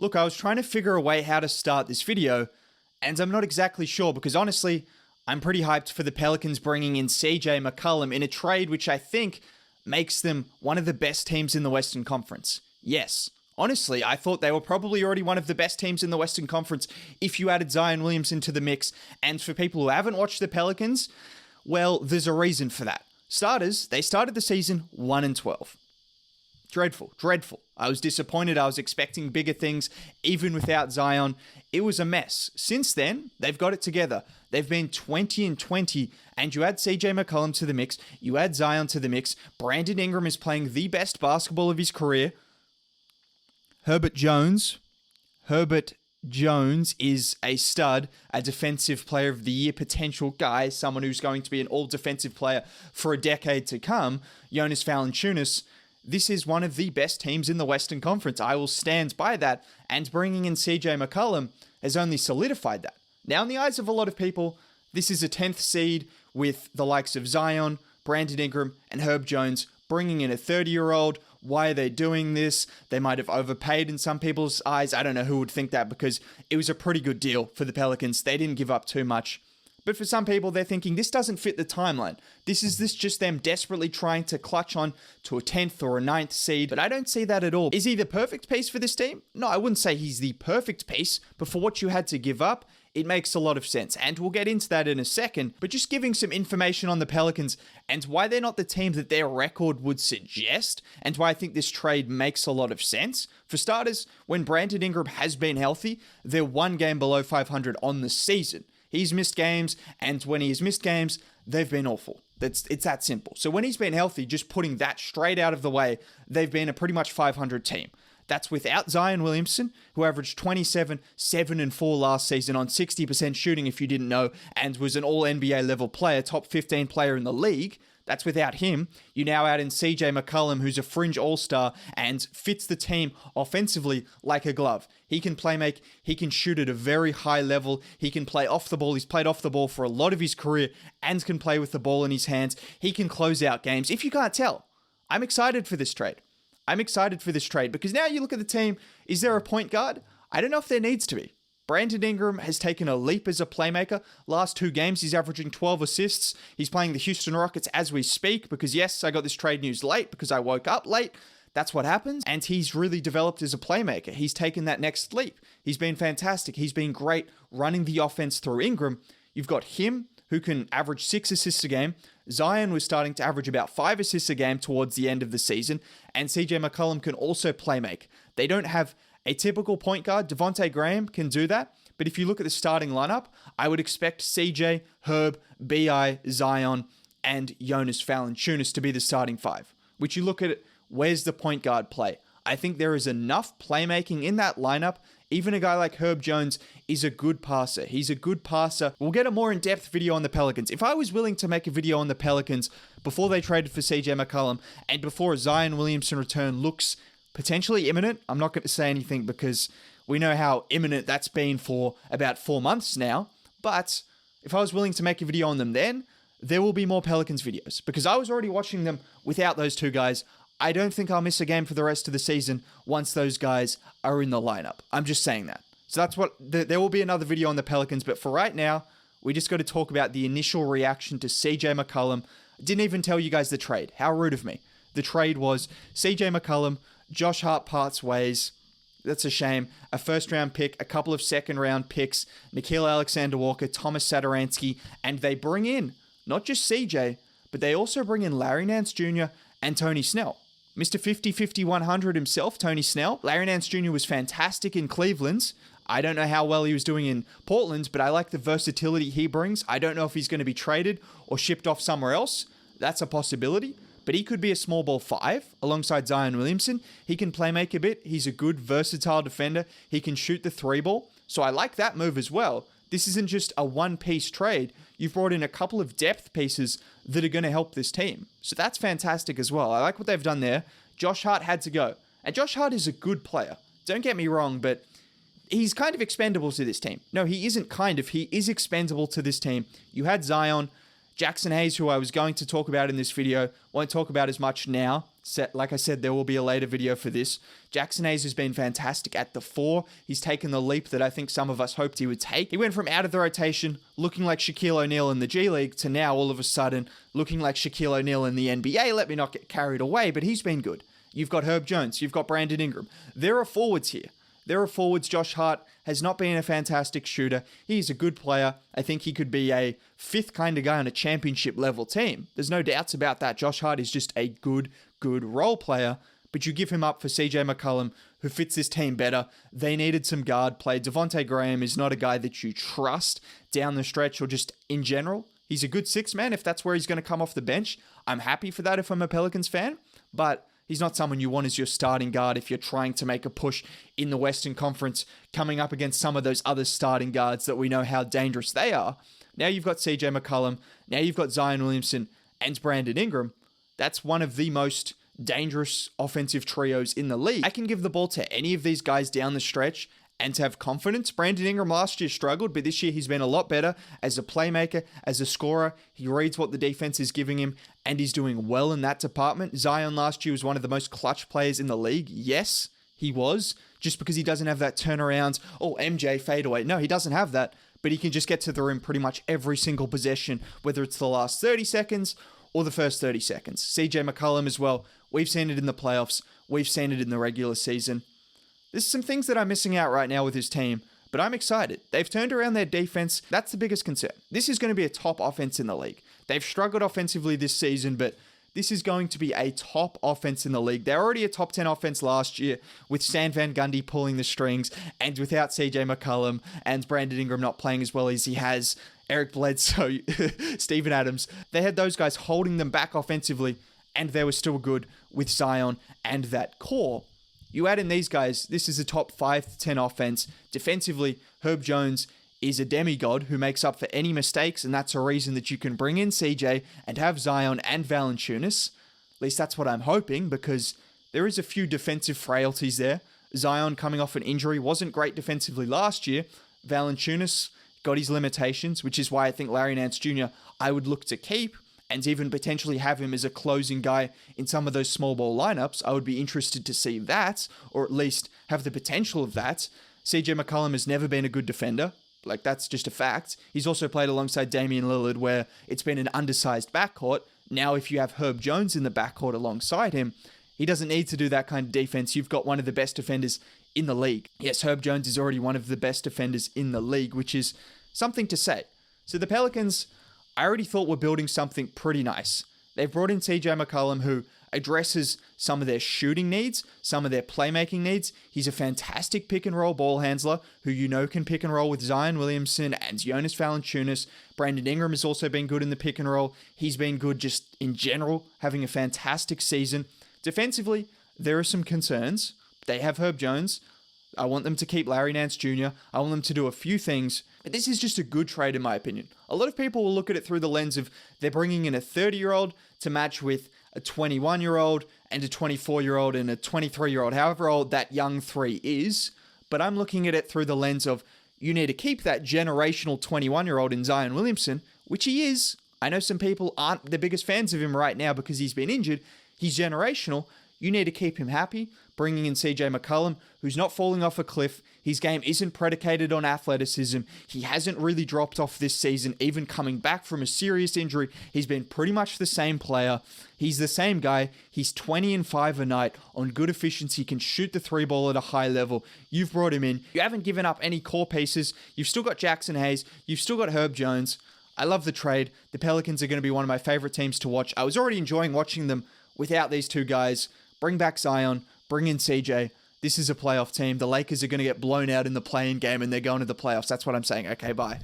Look, I was trying to figure a way how to start this video, and I'm not exactly sure because honestly, I'm pretty hyped for the Pelicans bringing in CJ McCollum in a trade which I think makes them one of the best teams in the Western Conference. Yes, honestly, I thought they were probably already one of the best teams in the Western Conference if you added Zion Williamson to the mix. And for people who haven't watched the Pelicans, well, there's a reason for that. Starters, they started the season 1-12. Dreadful. I was disappointed. I was expecting bigger things, even without Zion. It was a mess. Since then, they've got it together. They've been 20-20, and you add CJ McCollum to the mix, you add Zion to the mix. Brandon Ingram is playing the best basketball of his career. Herbert Jones is a stud, a defensive player of the year potential guy, someone who's going to be an all-defensive player for a decade to come. Jonas Valanciunas. This is one of the best teams in the Western Conference. I will stand by that, and bringing in CJ McCollum has only solidified that. Now, in the eyes of a lot of people, this is a 10th seed with the likes of Zion, Brandon Ingram, and Herb Jones bringing in a 30-year-old. Why are they doing this? They might have overpaid in some people's eyes. I don't know who would think that because it was a pretty good deal for the Pelicans. They didn't give up too much. But for some people, they're thinking this doesn't fit the timeline. This just them desperately trying to clutch on to a 10th or a 9th seed. But I don't see that at all. Is he the perfect piece for this team? No, I wouldn't say he's the perfect piece. But for what you had to give up, it makes a lot of sense. And we'll get into that in a second. But just giving some information on the Pelicans and why they're not the team that their record would suggest. And why I think this trade makes a lot of sense. For starters, when Brandon Ingram has been healthy, they're one game below 500 on the season. He's missed games, and when he's missed games, they've been awful. It's that simple. So when he's been healthy, just putting that straight out of the way, they've been a pretty much 500 team. That's without Zion Williamson, who averaged 27, 7, and 4 last season on 60% shooting, if you didn't know, and was an all-NBA level player, top 15 player in the league. That's without him. You now add in CJ McCollum, who's a fringe all-star and fits the team offensively like a glove. He can play make, he can shoot at a very high level, he can play off the ball, he's played off the ball for a lot of his career and can play with the ball in his hands. He can close out games. If you can't tell, I'm excited for this trade. Because now you look at the team, is there a point guard? I don't know if there needs to be. Brandon Ingram has taken a leap as a playmaker. Last 2 games, he's averaging 12 assists. He's playing the Houston Rockets as we speak because, yes, I got this trade news late because I woke up late. That's what happens. And he's really developed as a playmaker. He's taken that next leap. He's been fantastic. He's been great running the offense through Ingram. You've got him, who can average 6 assists a game. Zion was starting to average about 5 assists a game towards the end of the season. And CJ McCollum can also playmake. They don't have a typical point guard. Devontae Graham can do that. But if you look at the starting lineup, I would expect CJ, Herb, B.I., Zion, and Jonas Valanciunas to be the starting 5. Which you look at it, where's the point guard play? I think there is enough playmaking in that lineup. Even a guy like Herb Jones is a good passer. He's a good passer. We'll get a more in-depth video on the Pelicans. If I was willing to make a video on the Pelicans before they traded for CJ McCollum and before a Zion Williamson return looks potentially imminent, I'm not going to say anything because we know how imminent that's been for about 4 months now. But if I was willing to make a video on them then, there will be more Pelicans videos because I was already watching them without those 2 guys. I don't think I'll miss a game for the rest of the season once those guys are in the lineup. I'm just saying that. So that's what, there will be another video on the Pelicans, but for right now, we just got to talk about the initial reaction to CJ McCollum. I didn't even tell you guys the trade. How rude of me. The trade was CJ McCollum, Josh Hart parts ways. That's a shame. A first-round pick, a couple of second-round picks, Nickeil Alexander-Walker, Thomas Satoransky, and they bring in not just CJ, but they also bring in Larry Nance Jr. and Tony Snell. Mr. 50-50-100 himself, Tony Snell. Larry Nance Jr. was fantastic in Cleveland. I don't know how well he was doing in Portland, but I like the versatility he brings. I don't know if he's going to be traded or shipped off somewhere else. That's a possibility. But he could be a small ball 5 alongside Zion Williamson. He can play make a bit. He's a good, versatile defender. He can shoot the 3 ball. So I like that move as well. This isn't just a one-piece trade. You've brought in a couple of depth pieces that are going to help this team. So that's fantastic as well. I like what they've done there. Josh Hart had to go. And Josh Hart is a good player. Don't get me wrong, but he's kind of expendable to this team. No, he isn't kind of. He is expendable to this team. You had Zion, Jackson Hayes, who I was going to talk about in this video, won't talk about as much now. Like I said, there will be a later video for this. Jackson Hayes has been fantastic at the 4. He's taken the leap that I think some of us hoped he would take. He went from out of the rotation, looking like Shaquille O'Neal in the G League, to now all of a sudden looking like Shaquille O'Neal in the NBA. Let me not get carried away, but he's been good. You've got Herb Jones. You've got Brandon Ingram. There are forwards here. There are forwards. Josh Hart has not been a fantastic shooter. He's a good player. I think he could be a 5th kind of guy on a championship level team. There's no doubts about that. Josh Hart is just a good role player, but you give him up for CJ McCollum, who fits this team better. They needed some guard play. Devontae Graham is not a guy that you trust down the stretch or just in general. He's a good 6-man if that's where he's going to come off the bench. I'm happy for that if I'm a Pelicans fan, but he's not someone you want as your starting guard if you're trying to make a push in the Western Conference, coming up against some of those other starting guards that we know how dangerous they are. Now you've got CJ McCollum. Now you've got Zion Williamson and Brandon Ingram. That's one of the most dangerous offensive trios in the league. I can give the ball to any of these guys down the stretch and to have confidence. Brandon Ingram last year struggled, but this year he's been a lot better as a playmaker, as a scorer. He reads what the defense is giving him, and he's doing well in that department. Zion last year was one of the most clutch players in the league. Yes, he was, just because he doesn't have that turnaround, MJ fadeaway. No, he doesn't have that, but he can just get to the rim pretty much every single possession, whether it's the last 30 seconds or the first 30 seconds. CJ McCollum as well. We've seen it in the playoffs. We've seen it in the regular season. There's some things that I'm missing out right now with his team, but I'm excited. They've turned around their defense. That's the biggest concern. This is going to be a top offense in the league. They've struggled offensively this season, but this is going to be a top offense in the league. They're already a top 10 offense last year with Stan Van Gundy pulling the strings and without CJ McCollum and Brandon Ingram not playing as well as he has, Eric Bledsoe, Steven Adams. They had those guys holding them back offensively, and they were still good with Zion and that core. You add in these guys, this is a top 5 to 10 offense. Defensively, Herb Jones is a demigod who makes up for any mistakes, and that's a reason that you can bring in CJ and have Zion and Valanciunas. At least that's what I'm hoping, because there is a few defensive frailties there. Zion, coming off an injury, wasn't great defensively last year. Valanciunas got his limitations, which is why I think Larry Nance Jr. I would look to keep, and even potentially have him as a closing guy in some of those small ball lineups. I would be interested to see that, or at least have the potential of that. CJ McCollum has never been a good defender. Like, that's just a fact. He's also played alongside Damian Lillard, where it's been an undersized backcourt. Now, if you have Herb Jones in the backcourt alongside him, he doesn't need to do that kind of defense. You've got one of the best defenders in the league. Yes, Herb Jones is already one of the best defenders in the league, which is something to say. So the Pelicans, I already thought were building something pretty nice. They've brought in CJ McCollum, who addresses some of their shooting needs, some of their playmaking needs. He's a fantastic pick and roll ball handler who you know can pick and roll with Zion Williamson and Jonas Valanciunas. Brandon Ingram has also been good in the pick and roll. He's been good just in general, having a fantastic season. Defensively, there are some concerns. They have Herb Jones. I want them to keep Larry Nance Jr. I want them to do a few things. But this is just a good trade in my opinion. A lot of people will look at it through the lens of they're bringing in a 30-year-old to match with a 21-year-old and a 24-year-old and a 23-year-old, however old that young 3 is. But I'm looking at it through the lens of you need to keep that generational 21-year-old in Zion Williamson, which he is. I know some people aren't the biggest fans of him right now because he's been injured. He's generational. You need to keep him happy. Bringing in CJ McCollum, who's not falling off a cliff. His game isn't predicated on athleticism. He hasn't really dropped off this season, even coming back from a serious injury. He's been pretty much the same player. He's the same guy. He's 20 and 5 a night on good efficiency, can shoot the 3-ball at a high level. You've brought him in. You haven't given up any core pieces. You've still got Jackson Hayes. You've still got Herb Jones. I love the trade. The Pelicans are going to be one of my favorite teams to watch. I was already enjoying watching them without these two guys. Bring back Zion. Bring in CJ. This is a playoff team. The Lakers are going to get blown out in the play-in game and they're going to the playoffs. That's what I'm saying. Okay, bye.